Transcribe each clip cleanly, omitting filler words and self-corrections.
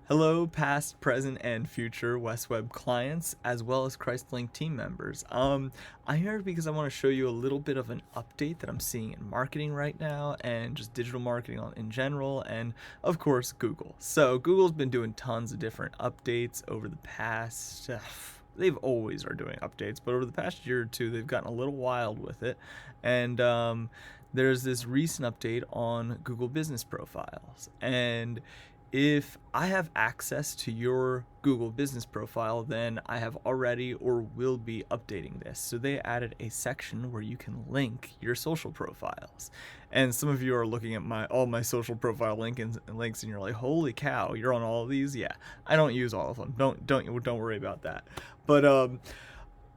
Hello, past, present, and future WestWeb clients, as well as ChristLink team members. I'm here because I want to show you a little bit of an update that I'm seeing in marketing right now, and just digital marketing in general, and of course Google. So Google's been doing tons of different updates over the past. They've always are doing updates, but over the past year or two, they've gotten a little wild with it, and there's this recent update on Google Business Profiles, and if I have access to your Google Business Profile, then I have already or will be updating this. So they added a section where you can link your social profiles. And some of you are looking at all my social profile links and you're like, "Holy cow, you're on all of these?" Yeah. I don't use all of them. Don't worry about that. But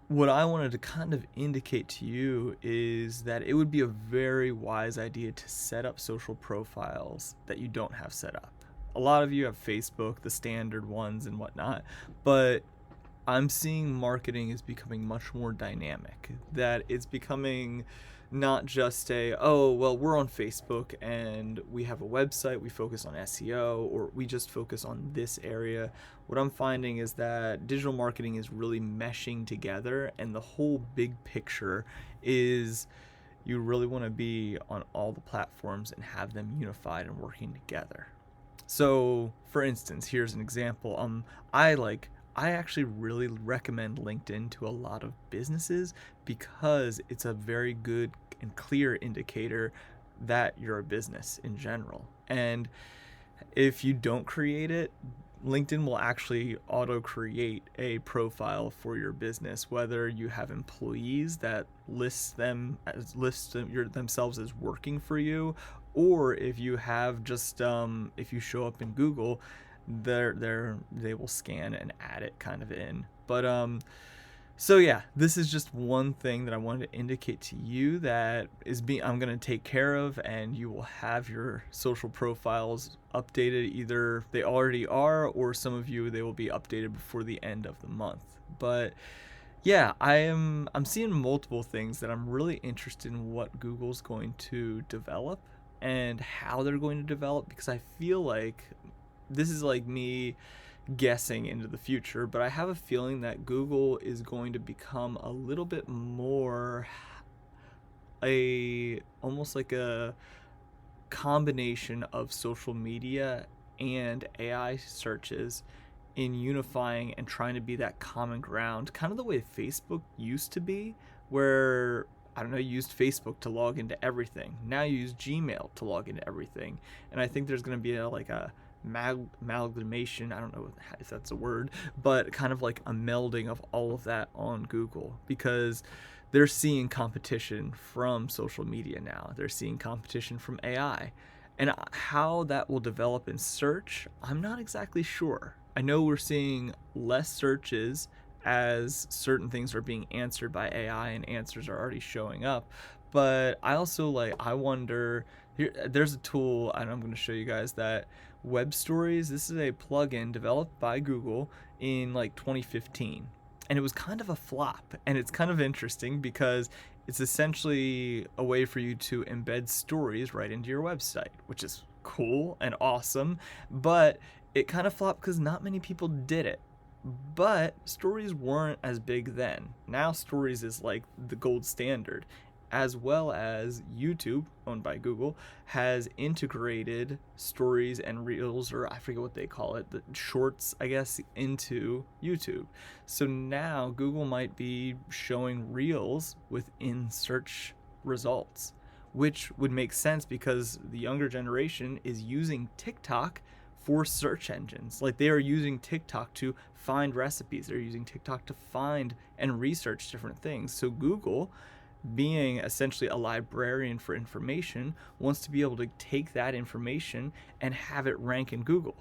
what I wanted to kind of indicate to you is that it would be a very wise idea to set up social profiles that you don't have set up. A lot of you have Facebook, the standard ones and whatnot, but I'm seeing marketing is becoming much more dynamic. That it's becoming not just oh, well, we're on Facebook and we have a website, we focus on SEO, or we just focus on this area. What I'm finding is that digital marketing is really meshing together, and the whole big picture is you really want to be on all the platforms and have them unified and working together. So, for instance, here's an example. I actually really recommend LinkedIn to a lot of businesses because it's a very good and clear indicator that you're a business in general. And if you don't create it, LinkedIn will actually auto create a profile for your business, whether you have employees that themselves as working for you, or if you have just if you show up in Google, they will scan and add it kind of in. But so yeah, this is just one thing that I wanted to indicate to you that I'm going to take care of, and you will have your social profiles updated. Either they already are, or some of you they will be updated before the end of the month. But yeah, I'm seeing multiple things that I'm really interested in what Google's going to develop and how they're going to develop, because I feel like this is like me guessing into the future, but I have a feeling that Google is going to become a little bit more almost like a combination of social media and AI searches in unifying and trying to be that common ground, kind of the way Facebook used to be, where I don't know, you used Facebook to log into everything. Now you use Gmail to log into everything. And I think there's going to be like a amalgamation, I don't know if that's a word, but kind of like a melding of all of that on Google, because they're seeing competition from social media now. They're seeing competition from AI. And how that will develop in search, I'm not exactly sure. I know we're seeing less searches as certain things are being answered by AI and answers are already showing up. But I wonder, there's a tool, and I'm going to show you guys that Web Stories, this is a plugin developed by Google in like 2015. And it was kind of a flop. And it's kind of interesting because it's essentially a way for you to embed stories right into your website, which is cool and awesome. But it kind of flopped because not many people did it. But stories weren't as big then. Now stories is like the gold standard, as well as YouTube, owned by Google, has integrated stories and reels, or I forget what they call it, the shorts, I guess, into YouTube. So now Google might be showing reels within search results, which would make sense because the younger generation is using TikTok for search engines. Like, they are using TikTok to find recipes, they're using TikTok to find and research different things. So Google, being essentially a librarian for information, wants to be able to take that information and have it rank in Google.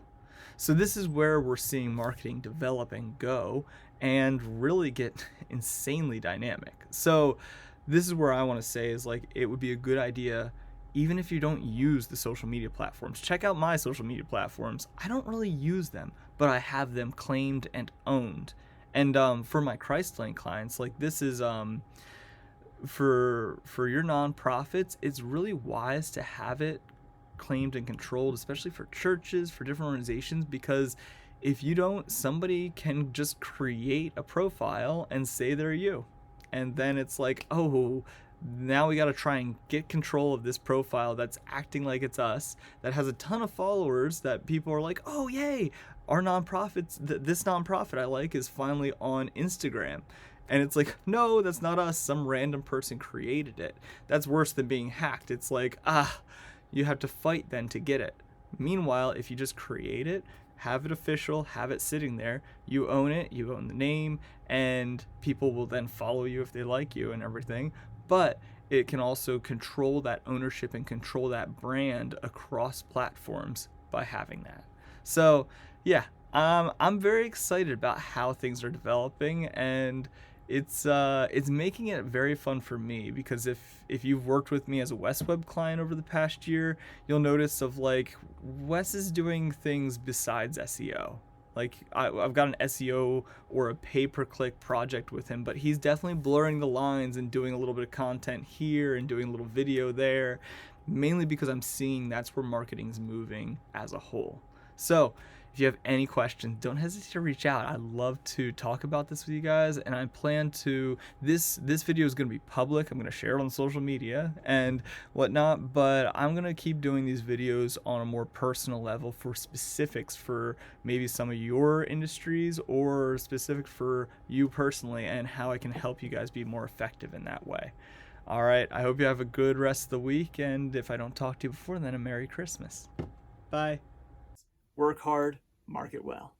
So this is where we're seeing marketing develop and go and really get insanely dynamic. So this is where I want to say is, like, it would be a good idea, even if you don't use the social media platforms. Check out my social media platforms. I don't really use them, but I have them claimed and owned. And for my ChristLink clients, like, this is for your nonprofits, it's really wise to have it claimed and controlled, especially for churches, for different organizations, because if you don't, somebody can just create a profile and say they're you. And then it's like, oh, now we got to try and get control of this profile that's acting like it's us, that has a ton of followers, that people are like, oh, yay, our nonprofits, this nonprofit I like is finally on Instagram. And it's like, no, that's not us. Some random person created it. That's worse than being hacked. It's like, you have to fight then to get it. Meanwhile, if you just create it, have it official, have it sitting there, you own it, you own the name, and people will then follow you if they like you and everything. But it can also control that ownership and control that brand across platforms by having that. So, yeah, I'm very excited about how things are developing, and it's making it very fun for me, because if you've worked with me as a Wes Web client over the past year, you'll notice of like Wes is doing things besides SEO. Like I've got an SEO or a pay-per-click project with him, but he's definitely blurring the lines and doing a little bit of content here and doing a little video there, mainly because I'm seeing that's where marketing's moving as a whole. So if you have any questions, don't hesitate to reach out. I'd love to talk about this with you guys, and I plan to, this video is going to be public. I'm going to share it on social media and whatnot, but I'm going to keep doing these videos on a more personal level for specifics for maybe some of your industries, or specific for you personally, and how I can help you guys be more effective in that way. All right, I hope you have a good rest of the week, and if I don't talk to you before then, a Merry Christmas. Bye. Work hard, market well.